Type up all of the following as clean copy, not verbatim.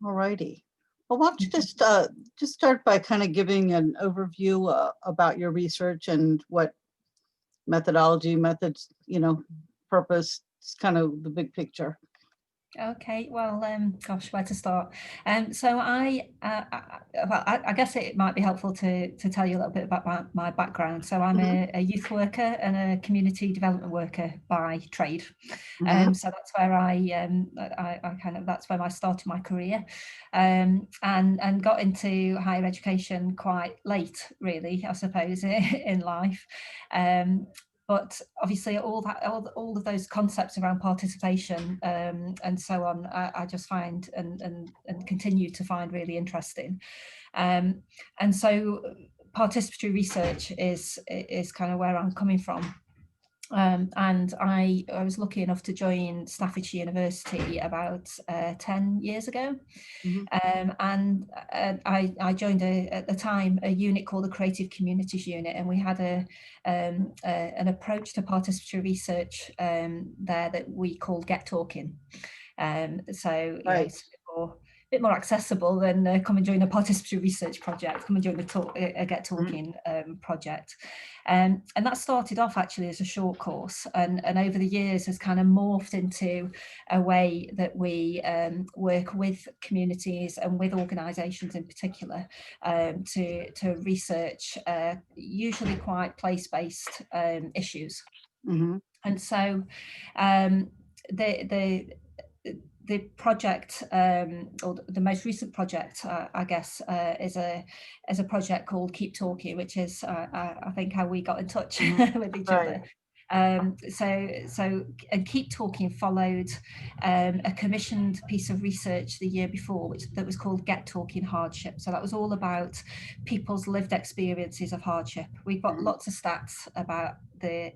All righty. Well, why don't you just start by kind of giving an overview about your research and what methodology, methods, purpose, it's kind of the big picture. Okay, well, gosh, where to start? So I guess it might be helpful to tell you a little bit about my background. So I'm a youth worker and a community development worker by trade. So that's where I kind of, that's where I started my career, and got into higher education quite late, really, I suppose, in life. But obviously all of those concepts around participation and so on, I just find and continue to find really interesting. And so participatory research is kind of where I'm coming from. And I was lucky enough to join Staffordshire University about 10 years ago. And I joined at the time a unit called the Creative Communities Unit, and we had an approach to participatory research there that we called Get Talking. So you know, it's a bit more accessible than come and join a participatory research project, come and join a Get Talking project. And that started off actually as a short course, and over the years has kind of morphed into a way that we work with communities and with organisations in particular to research usually quite place-based issues. And so the project, or the most recent project, I guess, is a project called Keep Talking, which is, I think, how we got in touch with each other. So and Keep Talking followed a commissioned piece of research the year before, that was called Get Talking Hardship. So that was all about people's lived experiences of hardship. We've got lots of stats about the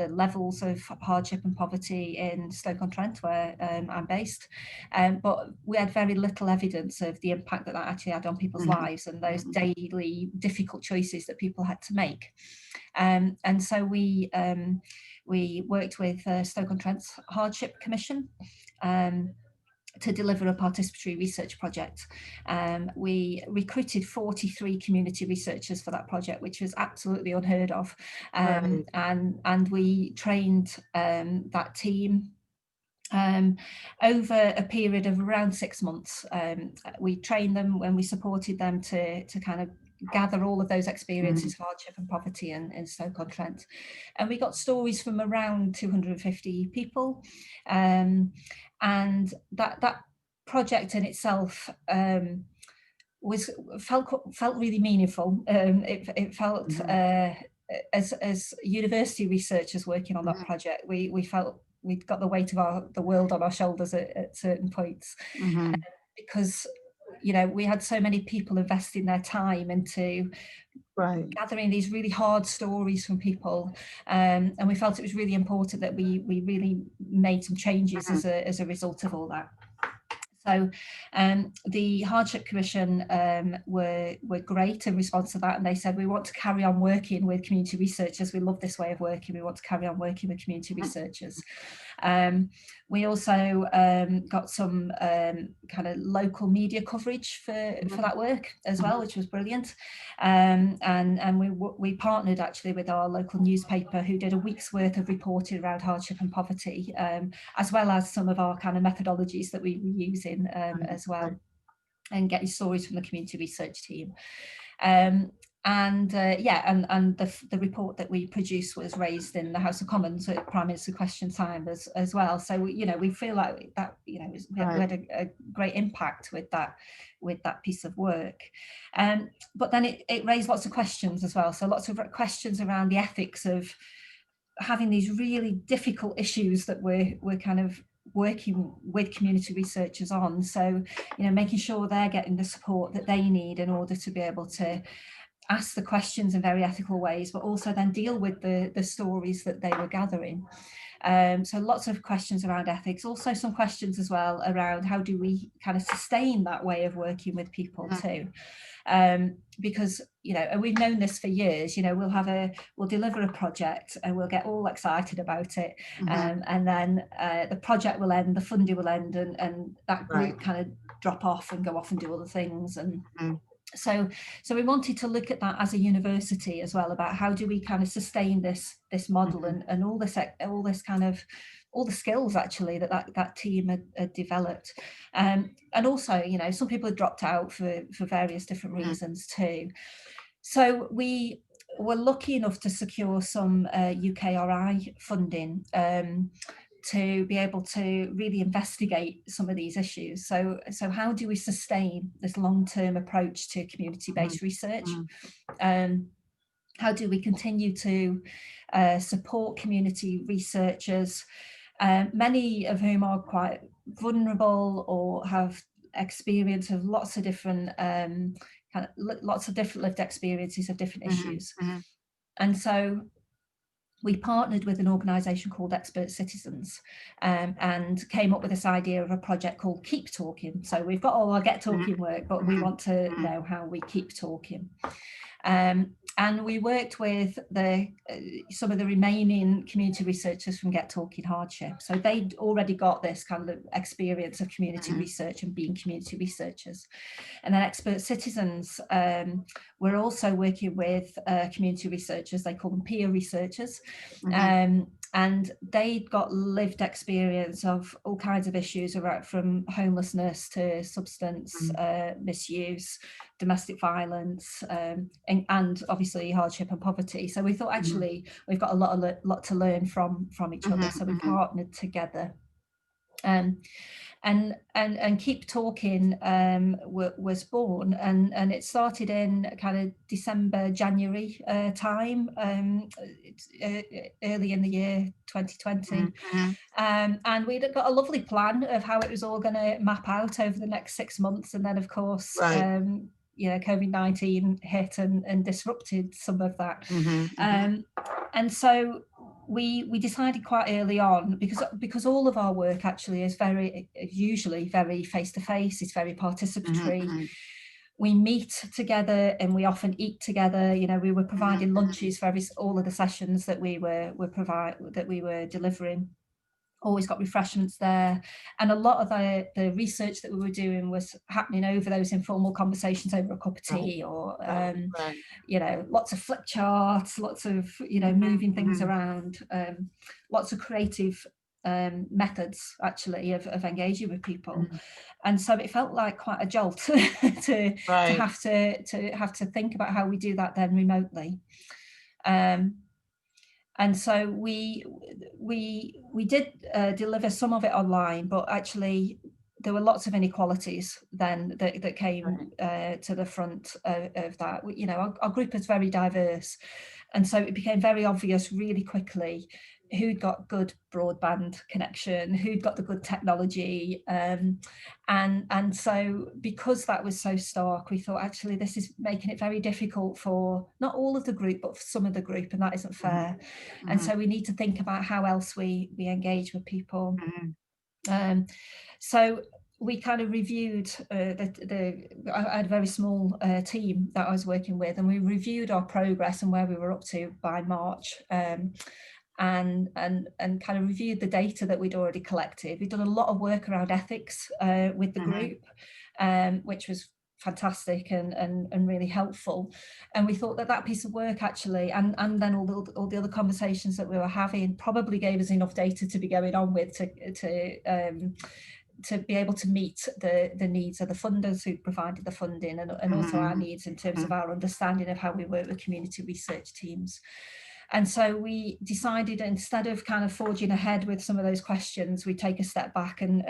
levels of hardship and poverty in Stoke-on-Trent, where I'm based, but we had very little evidence of the impact that actually had on people's lives and those daily difficult choices that people had to make. And so we worked with Stoke-on-Trent's Hardship Commission to deliver a participatory research project. We recruited 43 community researchers for that project, which was absolutely unheard of. And we trained that team over a period of around 6 months. We trained them when we supported them to kind of gather all of those experiences of hardship and poverty in Stoke-on-Trent. And we got stories from around 250 people. And that project in itself felt really meaningful. It felt as university researchers working on that project, we felt we'd got the weight of the world on our shoulders at certain points, because you know, we had so many people investing their time into gathering these really hard stories from people, and we felt it was really important that we really made some changes as a result of all that. So the Hardship Commission were great in response to that, and they said, we want to carry on working with community researchers. We love this way of working. We want to carry on working with community researchers. We also got some kind of local media coverage for that work as well, which was brilliant. And we partnered actually with our local newspaper, who did a week's worth of reporting around hardship and poverty, as well as some of our kind of methodologies that we were using as well, and getting stories from the community research team. And the report that we produced was raised in the House of Commons at Prime Minister Question Time as well. So we feel like that we had a great impact with that piece of work. But then it raised lots of questions as well. So lots of questions around the ethics of having these really difficult issues that we're kind of working with community researchers on. So making sure they're getting the support that they need in order to be able to ask the questions in very ethical ways, but also then deal with the stories that they were gathering. So lots of questions around ethics, also some questions as well around how do we kind of sustain that way of working with people too. Because, you know, and we've known this for years, you know, we'll deliver a project and we'll get all excited about it. And then the project will end, the funding will end, and that group kind of drop off and go off and do other things. And so we wanted to look at that as a university as well, about how do we kind of sustain this model and all this kind of all the skills actually that team had developed. And also, you know, some people had dropped out for various different reasons too. So we were lucky enough to secure some UKRI funding to be able to really investigate some of these issues. So how do we sustain this long-term approach to community-based research? How do we continue to support community researchers, many of whom are quite vulnerable or have experience of lots of different lived experiences of different issues. And so we partnered with an organisation called Expert Citizens and came up with this idea of a project called Keep Talking. So we've got all our Get Talking work, but we want to know how we keep talking. And we worked with some of the remaining community researchers from Get Talking Hardship. So they'd already got this kind of experience of community research and being community researchers. And then Expert Citizens were also working with community researchers, they call them peer researchers. And they'd got lived experience of all kinds of issues, from homelessness to substance misuse, domestic violence, and obviously hardship and poverty. So we thought actually we've got a lot to learn from each other. So we partnered together. And Keep Talking was born, and it started in kind of December, January time, early in the year 2020. And we'd got a lovely plan of how it was all going to map out over the next 6 months. And then, of course, you know, COVID-19 hit and disrupted some of that. And so we decided quite early on, because all of our work actually is usually very face-to-face, it's very participatory. We meet together and we often eat together. You know, we were providing lunches for all of the sessions that we were delivering. Always got refreshments there, and a lot of the research that we were doing was happening over those informal conversations over a cup of tea, or you know, lots of flip charts, lots of, you know, moving things around, lots of creative methods actually of engaging with people. And so it felt like quite a jolt to have to think about how we do that then remotely. And so we did deliver some of it online, but actually there were lots of inequalities then that came to the front of that. You know, our group is very diverse, and so it became very obvious really quickly who'd got good broadband connection, who'd got the good technology, and so because that was so stark, we thought actually this is making it very difficult for not all of the group, but for some of the group, and that isn't fair. And so we need to think about how else we engage with people. So we kind of reviewed I had a very small team that I was working with, and we reviewed our progress and where we were up to by March. And kind of reviewed the data that we'd already collected. We'd done a lot of work around ethics with the group, which was fantastic and really helpful. And we thought that piece of work actually, and then all the other conversations that we were having, probably gave us enough data to be going on with to be able to meet the needs of the funders who provided the funding, and also our needs in terms of our understanding of how we work with community research teams. And so we decided, instead of kind of forging ahead with some of those questions, we take a step back, and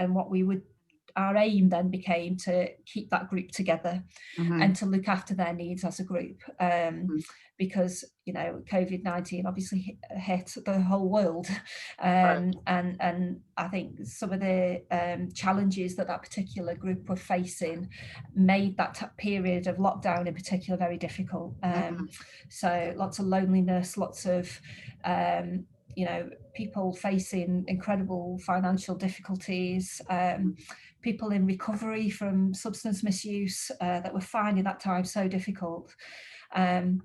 our aim then became to keep that group together and to look after their needs as a group, because, you know, COVID-19 obviously hit the whole world, and I think some of the challenges that particular group were facing made that period of lockdown in particular very difficult. So lots of loneliness, lots of you know, people facing incredible financial difficulties, people in recovery from substance misuse that were finding that time so difficult. And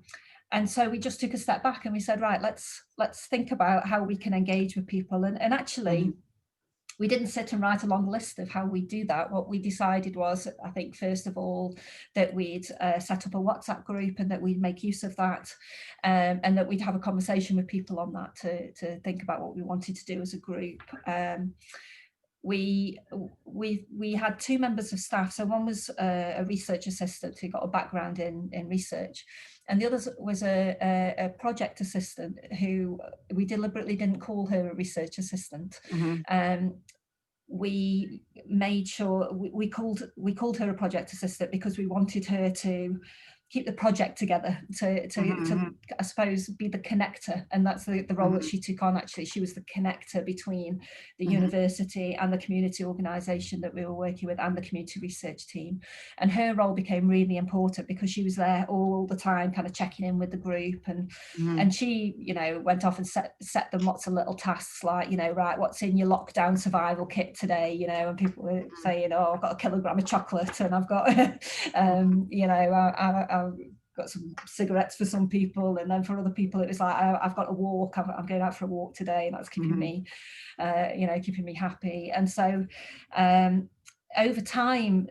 so we just took a step back and we said, right, let's think about how we can engage with people. And actually, we didn't sit and write a long list of how we do that. What we decided was, I think, first of all, that we'd set up a WhatsApp group and that we'd make use of that, and that we'd have a conversation with people on that to think about what we wanted to do as a group. We had two members of staff. So one was a research assistant who got a background in research, and the other was a project assistant who we deliberately didn't call her a research assistant. We made sure we called her a project assistant because we wanted her to keep the project together, to I suppose be the connector, and that's the role that she took on. Actually, she was the connector between the university and the community organisation that we were working with and the community research team. And her role became really important because she was there all the time, kind of checking in with the group, and she, you know, went off and set them lots of little tasks, like, you know, right, what's in your lockdown survival kit today, you know, and people were saying, oh, I've got a kilogram of chocolate, and I've got you know, I've got some cigarettes for some people, and then for other people it was like, I've got a walk, I'm going out for a walk today, and that's keeping me you know, keeping me happy. And so over time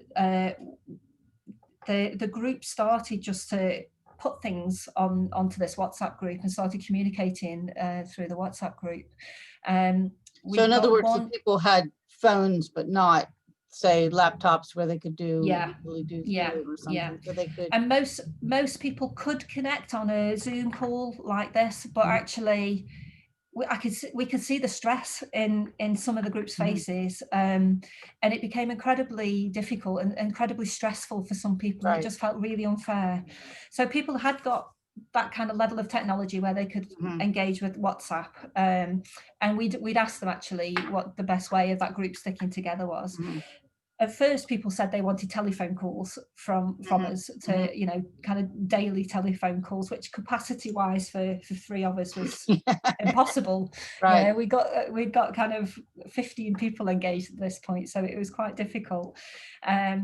the group started just to put things onto this WhatsApp group and started communicating through the WhatsApp group. So in other words, the people had phones but not, say, laptops where they could do Zoom or something. So they could. And most people could connect on a Zoom call like this, but actually we could see the stress in some of the group's faces, and it became incredibly difficult and incredibly stressful for some people. It just felt really unfair. So people had got that kind of level of technology where they could engage with WhatsApp, and we'd asked them actually what the best way of that group sticking together was. At first, people said they wanted telephone calls from us to, you know, kind of daily telephone calls, which capacity-wise for three of us was impossible. Right. You know, we'd got kind of 15 people engaged at this point, so it was quite difficult. I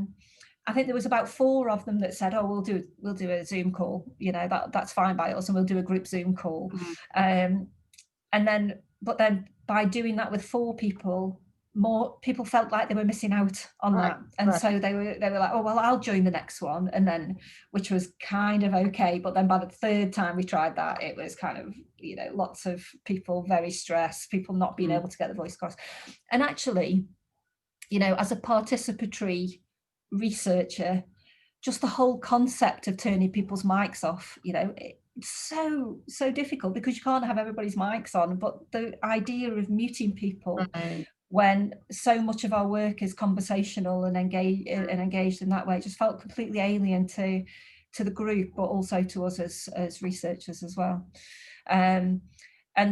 think there was about 4 of them that said, "Oh, we'll do a Zoom call. You know, that's fine by us, and we'll do a group Zoom call." But then by doing that with 4 people, more people felt like they were missing out on that, and so they were like, oh well, I'll join the next one, and then, which was kind of okay, but then by the 3rd time we tried that, it was kind of, you know, lots of people very stressed, people not being able to get the voice across. And actually, you know, as a participatory researcher, just the whole concept of turning people's mics off, you know, it's so difficult because you can't have everybody's mics on, but the idea of muting people when so much of our work is conversational and engaged in that way, it just felt completely alien to the group, but also to us as researchers as well. And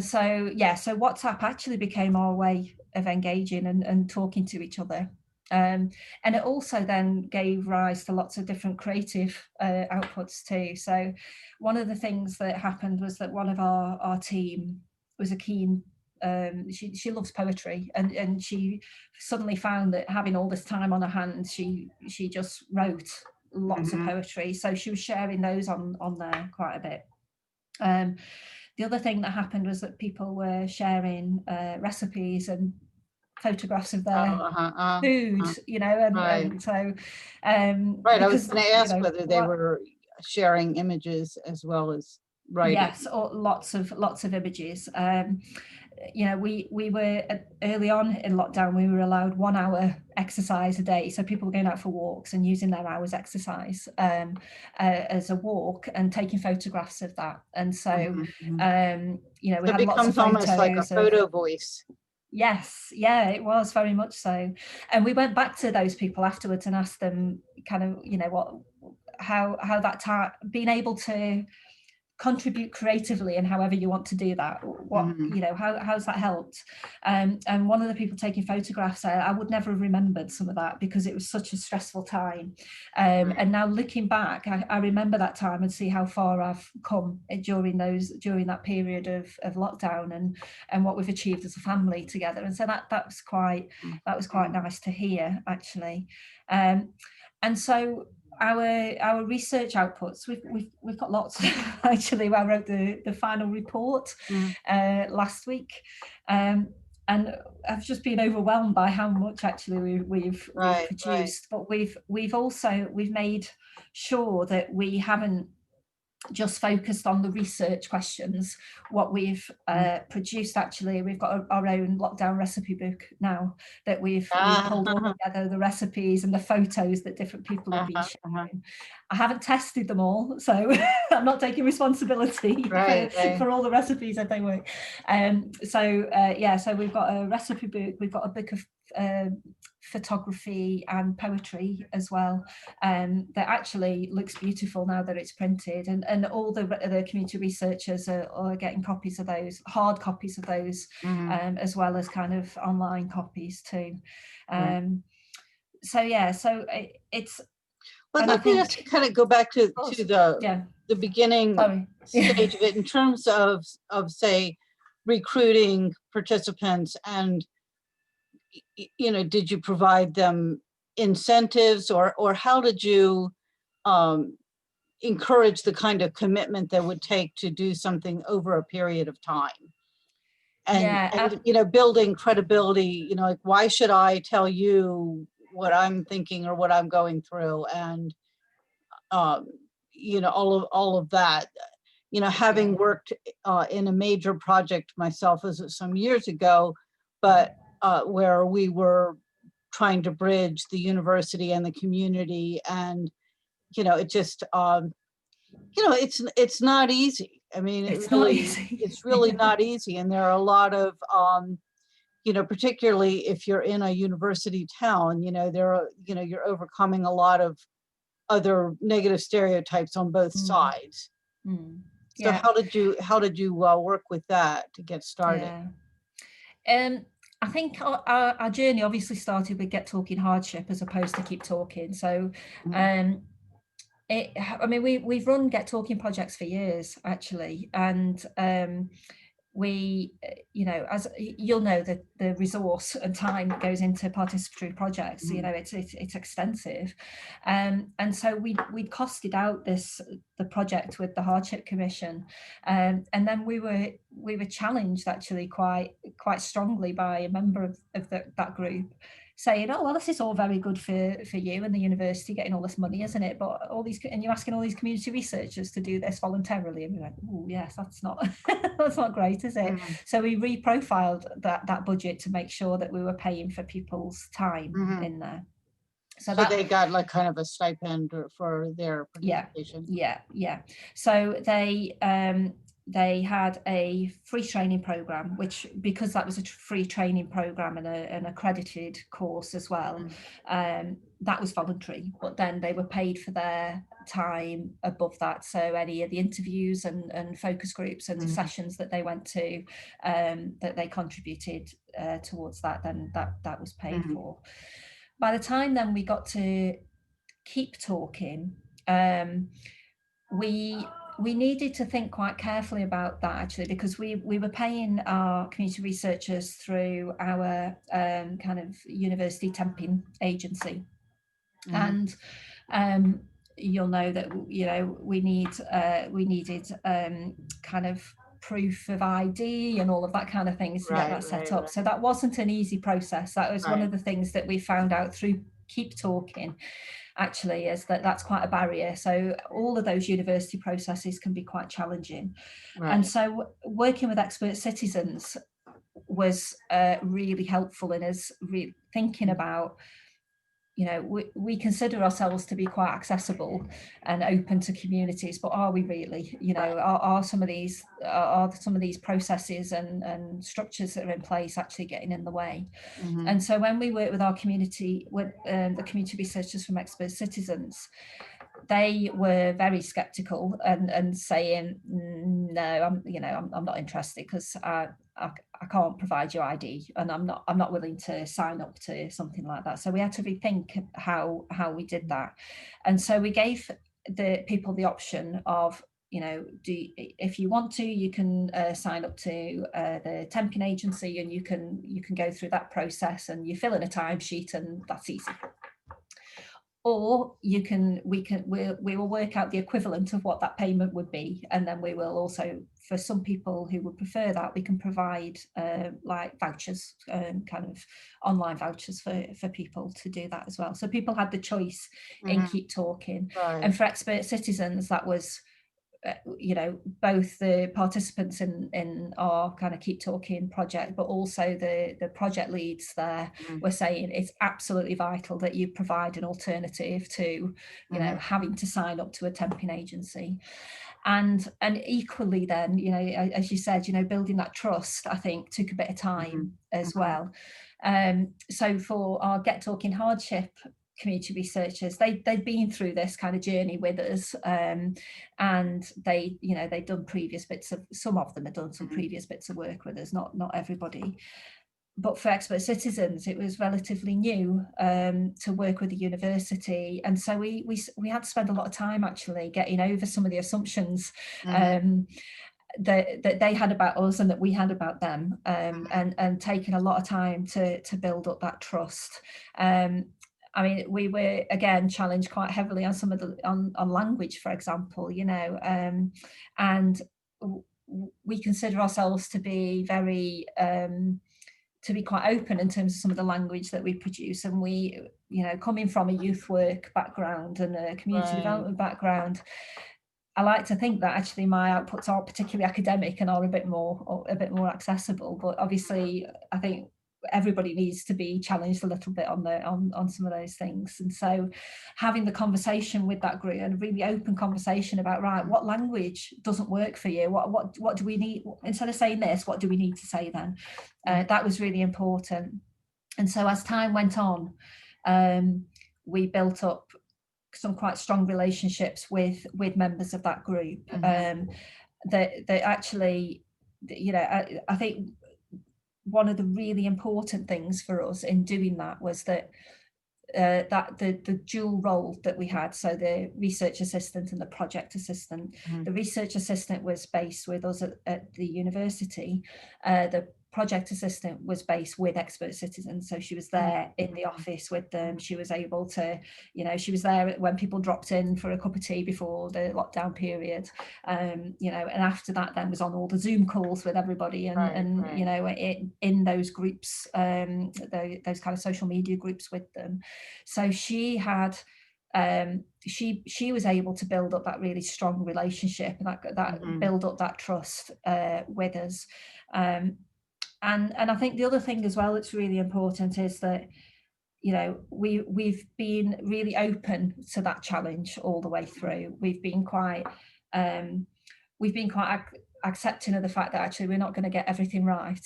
so so WhatsApp actually became our way of engaging and talking to each other. And it also then gave rise to lots of different creative outputs too. So one of the things that happened was that one of our team was a keen, she loves poetry, and she suddenly found that having all this time on her hands, she just wrote lots of poetry. So she was sharing those on there quite a bit. The other thing that happened was that people were sharing recipes and photographs of their food, you know, and so I was going to ask whether they were sharing images as well as writing. Yes, or lots of images. You know, we were early on in lockdown, we were allowed 1 hour exercise a day, so people were going out for walks and using their hour's exercise as a walk and taking photographs of that. And so you know, we had lots of photos. Almost like a photo voice. Yes, yeah, it was very much so. And we went back to those people afterwards and asked them kind of, you know, how that time, being able to contribute creatively, and however you want to do that, what you know, how's that helped? And one of the people taking photographs said, I would never have remembered some of that because it was such a stressful time. And now looking back, I remember that time and see how far I've come during that period of lockdown, and what we've achieved as a family together. And so that was quite nice to hear, actually. And so our research outputs, we've got lots. Actually, I wrote the final report last week, and I've just been overwhelmed by how much actually we've produced. But we've made sure that we haven't just focused on the research questions. What we've produced, actually, we've got our own lockdown recipe book now that we've pulled all together, the recipes and the photos that different people have been sharing. I haven't tested them all, so I'm not taking responsibility for all the recipes if they work. So we've got a recipe book, we've got a book of photography and poetry as well, that actually looks beautiful now that it's printed, and all the community researchers are getting copies of those, hard copies of those, as well as kind of online copies too. So it's well, let me just kind of go back to the beginning stage of it in terms of say recruiting participants, and you know, did you provide them incentives, or how did you encourage the kind of commitment that would take to do something over a period of time? And you know, building credibility, you know, like, why should I tell you what I'm thinking or what I'm going through? And you know, all of that, you know, having worked in a major project myself some years ago, but where we were trying to bridge the university and the community, and you know, it just you know, it's not easy. I mean, it's really not easy, and there are a lot of you know, particularly if you're in a university town, you know, you're overcoming a lot of other negative stereotypes on both sides. So how did you work with that to get started? I think our journey obviously started with Get Talking Hardship as opposed to Keep Talking. So I mean, we've run Get Talking projects for years, actually, and we, you know, as you'll know, the resource and time that goes into participatory projects, you know, it's extensive, and so we costed out the project with the Hardship Commission, and then we were challenged actually quite strongly by a member of that group, saying, oh, well, this is all very good for you and the university getting all this money, isn't it? But and you're asking all these community researchers to do this voluntarily. And we're like, oh, yes, that's not that's not great, is it? So we reprofiled that budget to make sure that we were paying for people's time in there. So they got like kind of a stipend for their participation. Yeah. So they had a free training program, which, because that was a free training program and an accredited course as well, that was voluntary, but then they were paid for their time above that. So any of the interviews and focus groups and the sessions that they went to, that they contributed towards that, then that was paid for. By the time then we got to Keep Talking, we needed to think quite carefully about that, actually, because we were paying our community researchers through our kind of university temping agency, and you'll know that, you know, we needed kind of proof of ID and all of that kind of things to get that set up. So that wasn't an easy process. That was one of the things that we found out through Keep Talking, actually, is that's quite a barrier. So all of those university processes can be quite challenging. And so working with expert citizens was really helpful in us thinking about, you know, we consider ourselves to be quite accessible and open to communities, but are we really? You know, are some of these processes and structures that are in place actually getting in the way? And so when we work with our community, with the community researchers from Expert Citizens, they were very skeptical and saying, no, I'm not interested, because I can't provide your ID, and I'm not willing to sign up to something like that. So we had to rethink how we did that. And so we gave the people the option of, if you want to, you can sign up to the temping agency, and you can go through that process, and you fill in a timesheet, and that's easy. Or we will work out the equivalent of what that payment would be, and then we will also, for some people who would prefer that, we can provide like vouchers, kind of online vouchers for people to do that as well. So people had the choice in Keep Talking. Right. And for expert citizens, that was both the participants in our kind of Keep Talking project, but also the project leads there were saying it's absolutely vital that you provide an alternative to having to sign up to a temping agency. And equally then, as you said, building that trust, I think, took a bit of time as well. So for our Get Talking Hardship community researchers, they'd been through this kind of journey with us, and they'd done previous bits of, some of them had done some previous bits of work with us, not everybody. But for expert citizens, it was relatively new to work with the university, and so we had to spend a lot of time actually getting over some of the assumptions that they had about us and that we had about them, and taking a lot of time to build up that trust. I mean, we were again challenged quite heavily on some of the on language, for example, and we consider ourselves to be very to be quite open in terms of some of the language that we produce. And we, coming from a youth work background and a community development background, I like to think that actually my outputs are particularly academic and are a bit more accessible. But obviously, I think everybody needs to be challenged a little bit on some of those things. And so having the conversation with that group, and a really open conversation about, right, what language doesn't work for you, what do we need, instead of saying this, what do we need to say then? That was really important. And so as time went on, we built up some quite strong relationships with members of that group, that actually, I think one of the really important things for us in doing that was that the dual role that we had, so the research assistant and the project assistant. The research assistant was based with us at the university. The project assistant was based with expert citizens, so she was there in the office with them. She was able to, she was there when people dropped in for a cup of tea before the lockdown period, and after that then was on all the Zoom calls with everybody, and in those groups, those kind of social media groups with them. So she had she was able to build up that really strong relationship, and that build up that trust with us. And I think the other thing as well that's really important is that, we've been really open to that challenge all the way through. We've been quite accepting of the fact that actually we're not going to get everything right,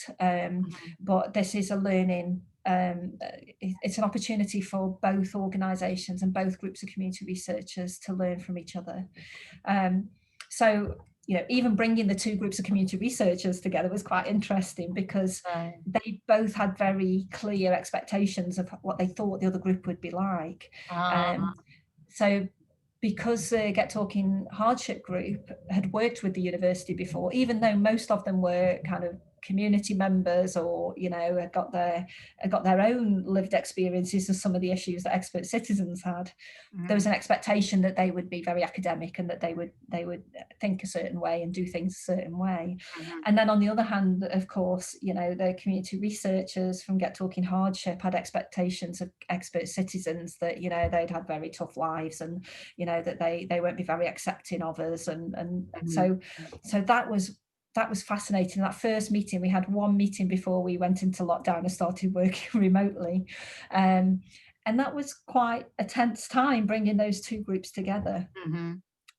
but this is a learning. It's an opportunity for both organisations and both groups of community researchers to learn from each other. So even bringing the two groups of community researchers together was quite interesting, because they both had very clear expectations of what they thought the other group would be like. So because the Get Talking Hardship group had worked with the university before, even though most of them were kind of community members, or had got their own lived experiences of some of the issues that expert citizens had, there was an expectation that they would be very academic, and that they would think a certain way and do things a certain way. And then on the other hand, of course, the community researchers from Get Talking Hardship had expectations of expert citizens that they'd had very tough lives, and that they won't be very accepting of us, and so that was fascinating. That first meeting, we had one meeting before we went into lockdown and started working remotely. And that was quite a tense time, bringing those two groups together.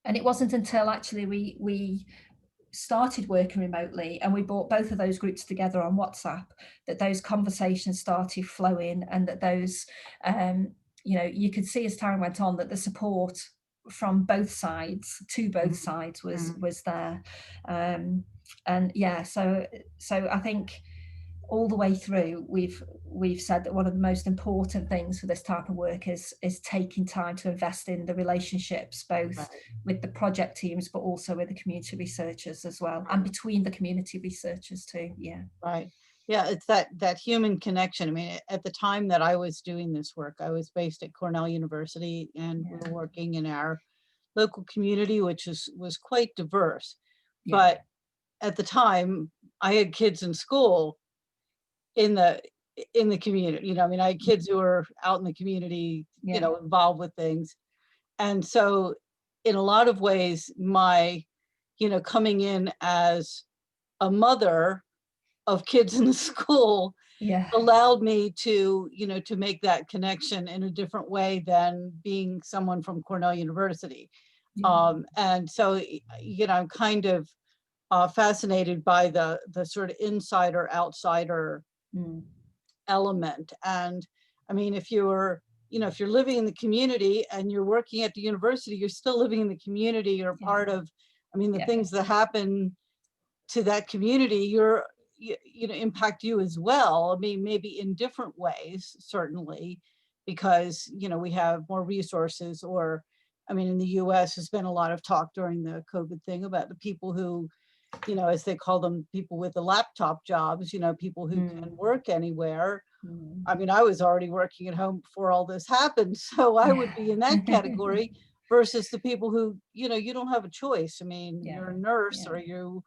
And it wasn't until actually we started working remotely and we brought both of those groups together on WhatsApp that those conversations started flowing, and that those, you could see as time went on that the support from both sides, to both sides, was there. And yeah, so I think all the way through, we've said that one of the most important things for this type of work is taking time to invest in the relationships, both with the project teams, but also with the community researchers as well, and between the community researchers too. Yeah. Right. Yeah, it's that human connection. I mean, at the time that I was doing this work, I was based at Cornell University, and we were working in our local community, which was quite diverse. But at the time, I had kids in school in the community. You know, I mean, I had kids who were out in the community, you know, involved with things. And so in a lot of ways, my, you know, coming in as a mother of kids in the school allowed me to, you know, to make that connection in a different way than being someone from Cornell University. And so, you know, I'm kind of fascinated by the sort of insider outsider element. And I mean, if you're, you know, if you're living in the community and you're working at the university, you're still living in the community. You're part of, I mean, the things that happen to that community, you know, impact you as well. I mean, maybe in different ways, certainly, because, you know, we have more resources. Or, I mean, in the US, there's been a lot of talk during the COVID thing about the people who, you know, as they call them, people with the laptop jobs, you know, people who can work anywhere. I mean, I was already working at home before all this happened, so I would be in that category, versus the people who, you know, you don't have a choice. I mean, you're a nurse, or you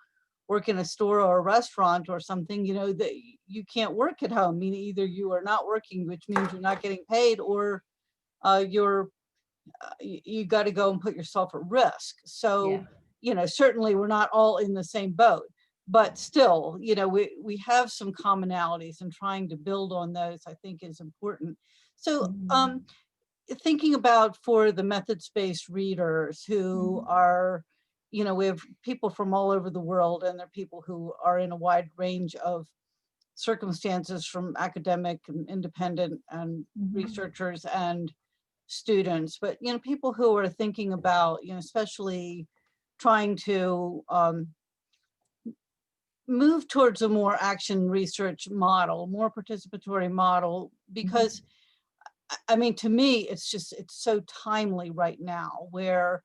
work in a store or a restaurant or something, you know, that you can't work at home. I mean, either you are not working, which means you're not getting paid, or you got to go and put yourself at risk. So, you know, certainly we're not all in the same boat, but still, you know, we have some commonalities, and trying to build on those, I think, is important. So, thinking about for the MethodSpace readers who are, you know, we have people from all over the world, and they're people who are in a wide range of circumstances, from academic and independent and researchers and students, but, you know, people who are thinking about, you know, especially trying to move towards a more action research model, more participatory model, because I mean, to me, it's so timely right now, where,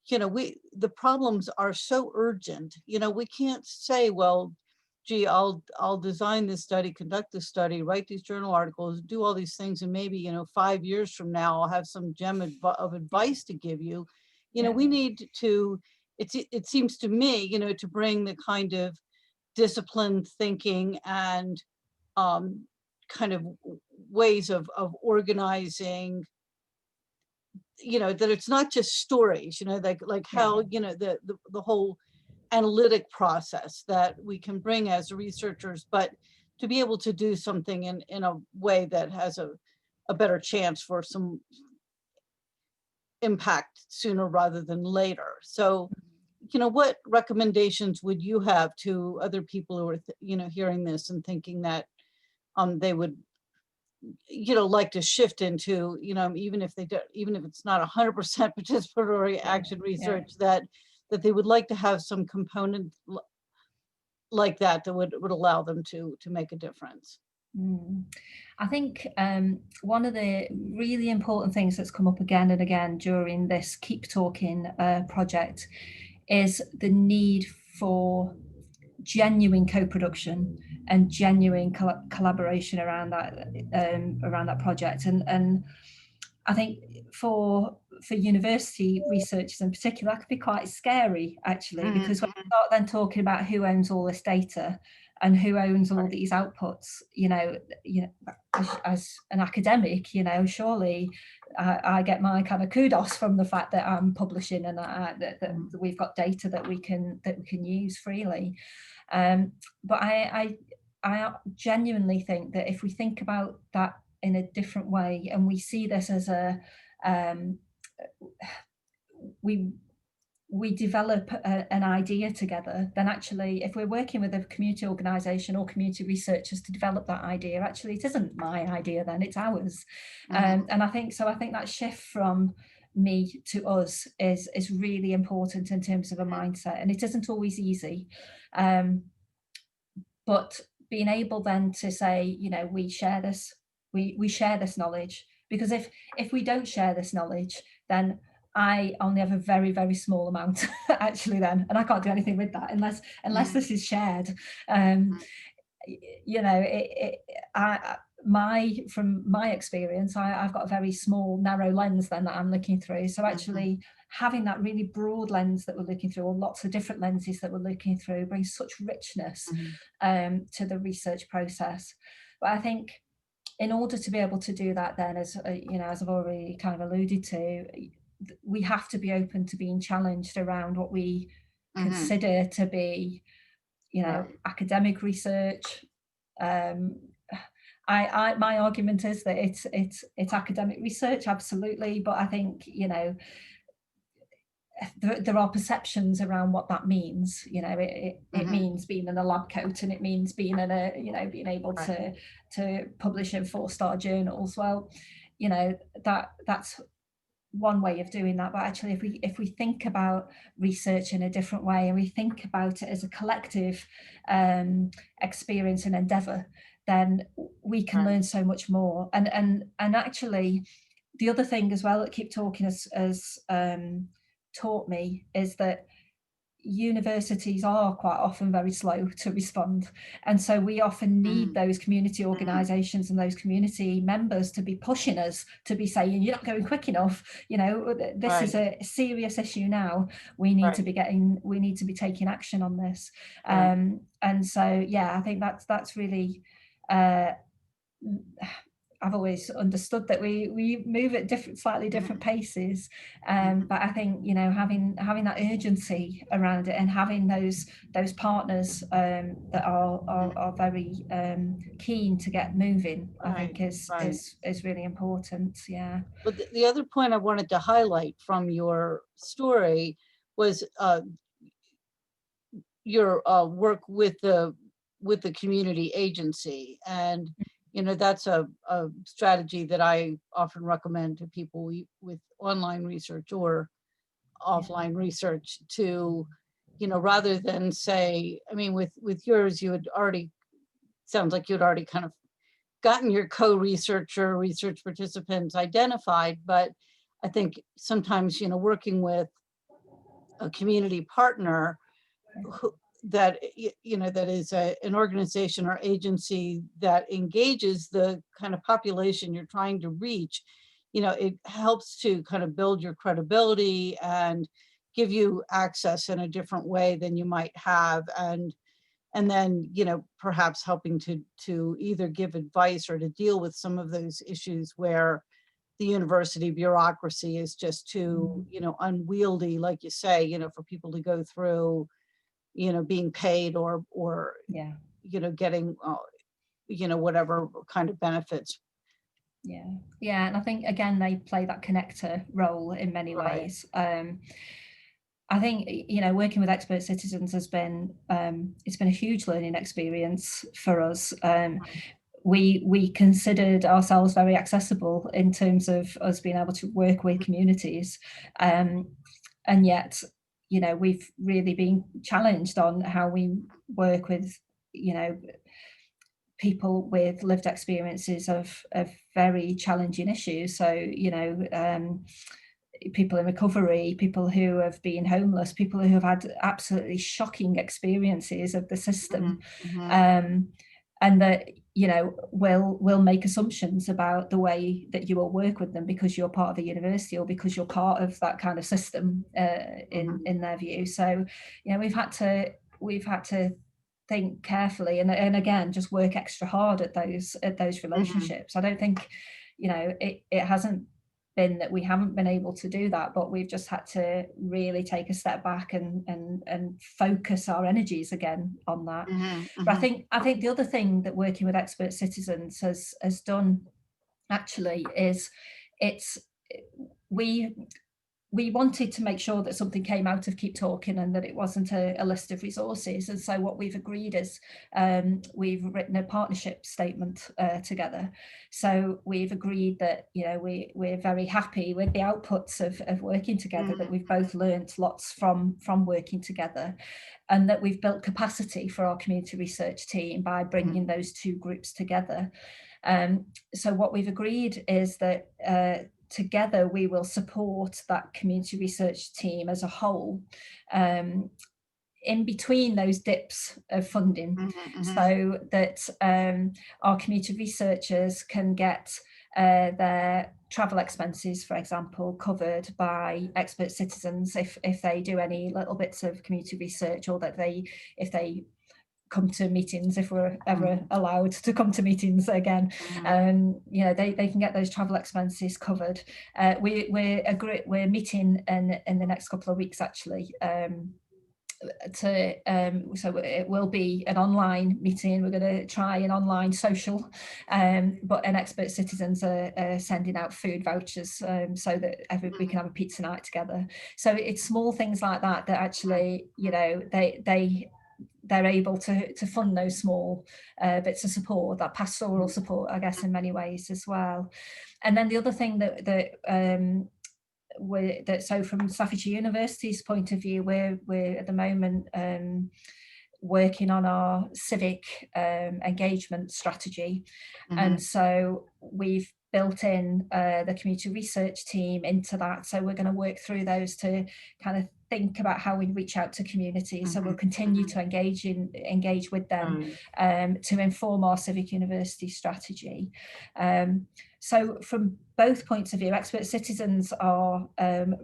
you know, the problems are so urgent. You know, we can't say, well, gee, I'll design this study, conduct this study, write these journal articles, do all these things, and maybe, you know, 5 years from now, I'll have some gem of advice to give you. You know, we need to, it seems to me, you know, to bring the kind of disciplined thinking and kind of ways of organizing, you know, that it's not just stories, you know, like how, you know, the whole analytic process that we can bring as researchers, but to be able to do something in a way that has a better chance for some impact sooner rather than later. So, you know, what recommendations would you have to other people who are, you know, hearing this and thinking that they would, you know, like to shift into, you know, even if they don't, even if it's not 100% participatory action research, that they would like to have some component like that would allow them to make a difference? I think one of the really important things that's come up again and again during this Keep Talking project is the need for genuine co-production and genuine collaboration around that project. And I think for university researchers in particular, that could be quite scary, actually, because when you start then talking about who owns all this data and who owns all these outputs, you know, as an academic, you know, surely I get my kind of kudos from the fact that I'm publishing and that we've got data that we can use freely. But I genuinely think that if we think about that in a different way, and we see this as a we develop an idea together, then actually, if we're working with a community organisation or community researchers to develop that idea, actually it isn't my idea, then it's ours. And I think that shift from me to us is really important in terms of a mindset, and it isn't always easy, but being able then to say, you know, we share this, we share this knowledge, because if we don't share this knowledge, then I only have a very, very small amount actually then, and I can't do anything with that unless this is shared. You know, from my experience, I've got a very small, narrow lens then that I'm looking through. So actually having that really broad lens that we're looking through, or lots of different lenses that we're looking through, brings such richness to the research process. But I think in order to be able to do that, then, as you know, as I've already kind of alluded to, we have to be open to being challenged around what we consider to be, you know, academic research. My argument is that it's academic research, absolutely, but I think, you know, there are perceptions around what that means. You know, it means being in a lab coat, and it means being in a, you know, being able to publish in 4-star journals. Well, you know, that's one way of doing that, but actually if we think about research in a different way, and we think about it as a collective experience and endeavor, then we can learn so much more. And actually the other thing as well that Keep Talking has taught me is that universities are quite often very slow to respond, and so we often need those community organisations and those community members to be pushing us, to be saying, you're not going quick enough, you know, this is a serious issue now, we need to be taking action on this. And so yeah, I think that's really I've always understood that we move at slightly different paces, but I think, you know, having that urgency around it, and having those partners that are very keen to get moving, I think is really important. Yeah. But the other point I wanted to highlight from your story was your work with the community agency, and you know, that's a strategy that I often recommend to people with online research or offline research, to, you know, rather than say, I mean, with yours, you had already, sounds like you'd already kind of gotten your co-researcher, research participants identified, but I think sometimes, you know, working with a community partner that, you know, that is an organization or agency that engages the kind of population you're trying to reach, you know, it helps to kind of build your credibility and give you access in a different way than you might have. And then, you know, perhaps helping to either give advice or to deal with some of those issues where the university bureaucracy is just too, you know, unwieldy, like you say, you know, for people to go through, you know, being paid or you know, getting you know, whatever kind of benefits. Yeah, and I think again they play that connector role in many ways. I think, you know, working with expert citizens has been it's been a huge learning experience for us. We considered ourselves very accessible in terms of us being able to work with communities, and yet, you know, we've really been challenged on how we work with, you know, people with lived experiences of very challenging issues. So, you know, people in recovery, people who have been homeless, people who have had absolutely shocking experiences of the system, and that, you know, will make assumptions about the way that you will work with them because you're part of the university or because you're part of that kind of system in their view. So, you know, we've had to think carefully and again just work extra hard at those relationships. I don't think, you know, it hasn't been that we haven't been able to do that, but we've just had to really take a step back and focus our energies again on that. But I think the other thing that working with expert citizens has done actually is we we wanted to make sure that something came out of Keep Talking and that it wasn't a list of resources. And so what we've agreed is we've written a partnership statement together. So we've agreed that, you know, we're very happy with the outputs of working together, that we've both learned lots from working together, and that we've built capacity for our community research team by bringing those two groups together. So what we've agreed is that together we will support that community research team as a whole in between those dips of funding, so that our community researchers can get their travel expenses, for example, covered by expert citizens if they do any little bits of community research, or that if they come to meetings, if we're ever allowed to come to meetings again. You know, they can get those travel expenses covered. We're meeting in the next couple of weeks, actually, so it will be an online meeting. We're going to try an online social, but expert citizens are sending out food vouchers so that we can have a pizza night together. So it's small things like that that actually, you know, they're able to fund those small bits of support, that pastoral support, I guess, in many ways as well. And then the other thing so from Staffordshire University's point of view, we're at the moment working on our civic engagement strategy, and so we've built in the community research team into that. So we're going to work through those to kind of think about how we reach out to communities. So we'll continue to engage with them to inform our civic university strategy. So from both points of view, expert citizens are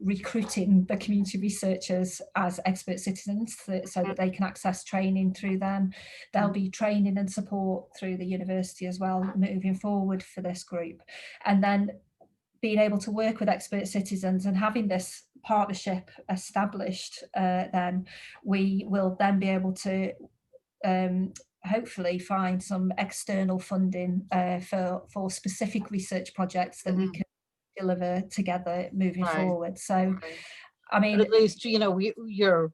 recruiting the community researchers as expert citizens so that they can access training through them. There'll be training and support through the university as well moving forward for this group. And then being able to work with expert citizens and having this partnership established, then we will then be able to hopefully find some external funding for specific research projects that we can deliver together moving forward. So, I mean, but at least, you know, you're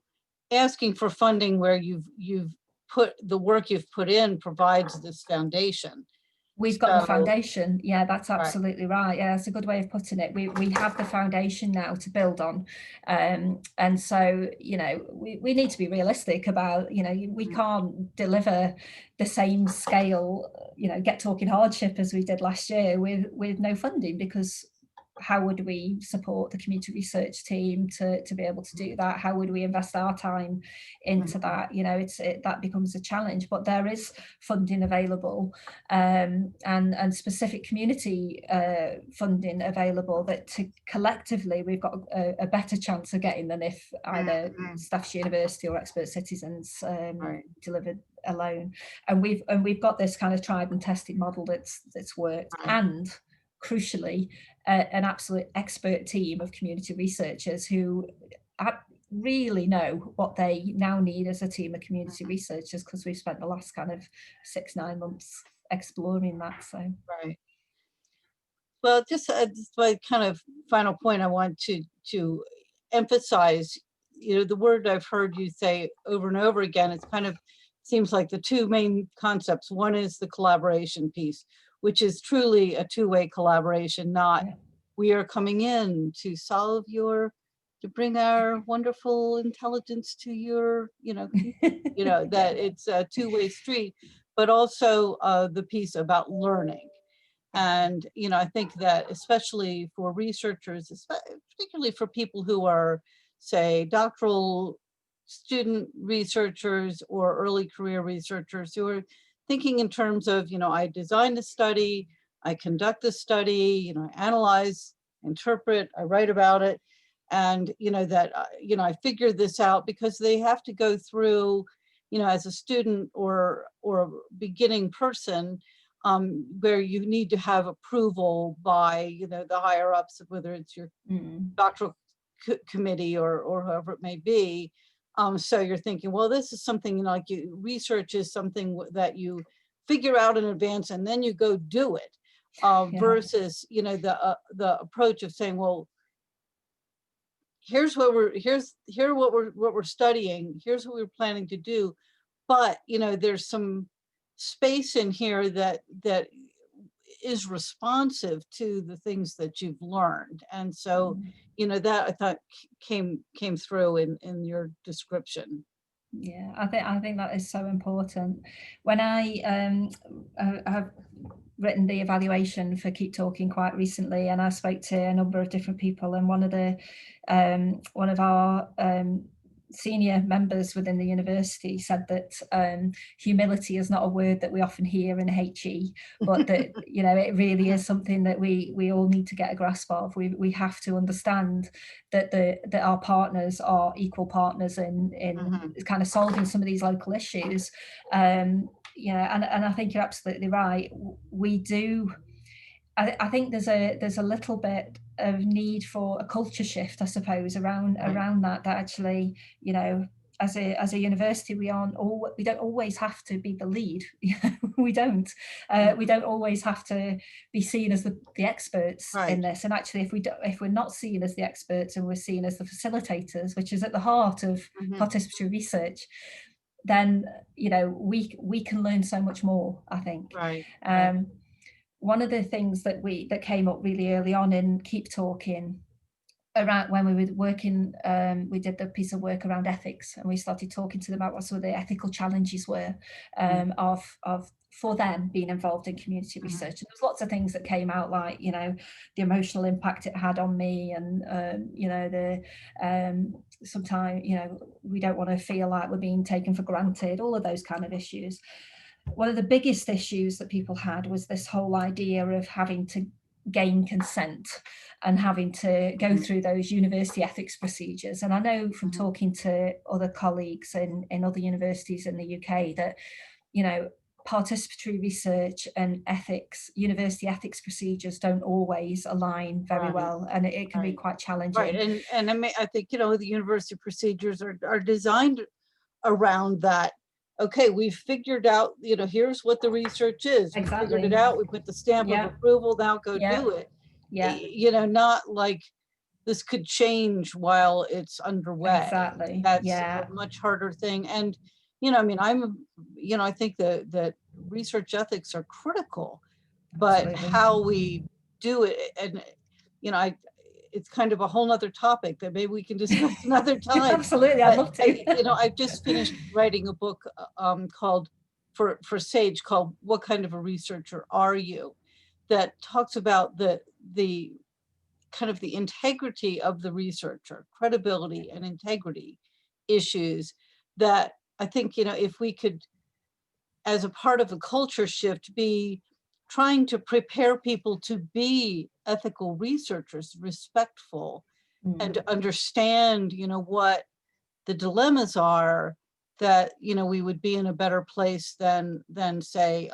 asking for funding where you've put the work you've put in provides this foundation. We've got the foundation. Yeah, that's absolutely right. Yeah, that's a good way of putting it. We have the foundation now to build on. And so, you know, we need to be realistic about, you know, we can't deliver the same scale, you know, Get Talking hardship as we did last year with no funding, because how would we support the community research team to be able to do that? How would we invest our time into that? You know, that becomes a challenge, but there is funding available and specific community funding available that collectively we've got a better chance of getting than if either Staffordshire University or expert citizens delivered alone. And we've got this kind of tried and tested model that's worked, and crucially, an absolute expert team of community researchers who really know what they now need as a team of community researchers, because we've spent the last kind of 6-9 months exploring that. So well, just my kind of final point I want to emphasize, you know, the word I've heard you say over and over again, it's kind of seems like the two main concepts. One is the collaboration piece, which is truly a two-way collaboration, not we are coming in to to bring our wonderful intelligence to your, you know, that it's a two-way street, but also the piece about learning. And, you know, I think that especially for researchers, particularly for people who are, say, doctoral student researchers or early career researchers who are thinking in terms of, you know, I design the study, I conduct the study, you know, I analyze, interpret, I write about it. And, you know, that, you know, I figured this out, because they have to go through, you know, as a student or a beginning person, where you need to have approval by, you know, the higher ups, whether it's your doctoral committee or whoever it may be. So you're thinking, well, this is something, you know, like research is something that you figure out in advance and then you go do it, versus, you know, the approach of saying, well, here's what we're studying, here's what we're planning to do, but there's some space in here that is responsive to the things that you've learned. And so that I thought came through in your description. Yeah, I think that is so important. When I have written the evaluation for Keep Talking quite recently, and I spoke to a number of different people, and one of our senior members within the university said that humility is not a word that we often hear in HE, but that it really is something that we all need to get a grasp of. We have to understand that that our partners are equal partners in kind of solving some of these local issues. And I think you're absolutely right. We do. I think there's a little bit of need for a culture shift, I suppose, around that actually, as a university, we don't always have to be the lead. We don't always have to be seen as the experts in this. And actually, if we're not seen as the experts and we're seen as the facilitators, which is at the heart of participatory research, then we can learn so much more, I think. One of the things that came up really early on in Keep Talking, around when we were working, we did the piece of work around ethics, and we started talking to them about what some of the ethical challenges were of for them being involved in community research. And there's lots of things that came out, like the emotional impact it had on me, and sometimes we don't want to feel like we're being taken for granted, all of those kind of issues. One of the biggest issues that people had was this whole idea of having to gain consent and having to go through those university ethics procedures. And I know from talking to other colleagues in other universities in the UK that, participatory research and university ethics procedures don't always align very well, and it can be quite challenging. And I think, the university procedures are designed around that. Okay, we've figured out, here's what the research is. We figured it out. We put the stamp of approval. Now go do it. Not like this could change while it's underway. Exactly. That's a much harder thing. And, I think that research ethics are critical, but how we do it, and, it's kind of a whole nother topic that maybe we can discuss another time. Absolutely, I'd love to. I've just finished writing a book called for SAGE called "What Kind of a Researcher Are You?" that talks about the kind of the integrity of the researcher, credibility and integrity issues that I think, if we could, as a part of a culture shift, be trying to prepare people to be ethical researchers, respectful, and to understand, what the dilemmas are, that, we would be in a better place than say,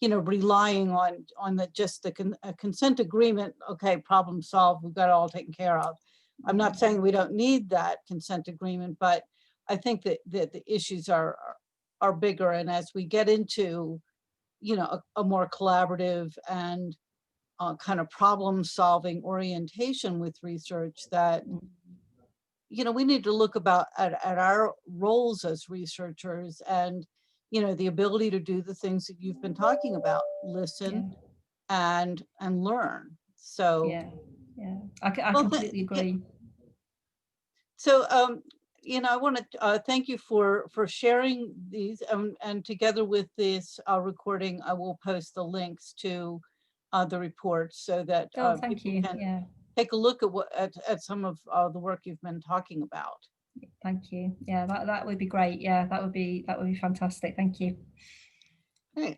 relying on a consent agreement. Okay, problem solved, we've got it all taken care of. I'm not saying we don't need that consent agreement, but I think that the issues are bigger. And as we get into, a more collaborative and kind of problem solving orientation with research, that, we need to look at our roles as researchers, and, the ability to do the things that you've been talking about, listen and learn. So I completely agree. So, I want to thank you for sharing these, and together with this recording, I will post the links to the reports so that people can take a look at some of the work you've been talking about. Thank you. Yeah, that would be great. Yeah, that would be fantastic. Thank you. Right.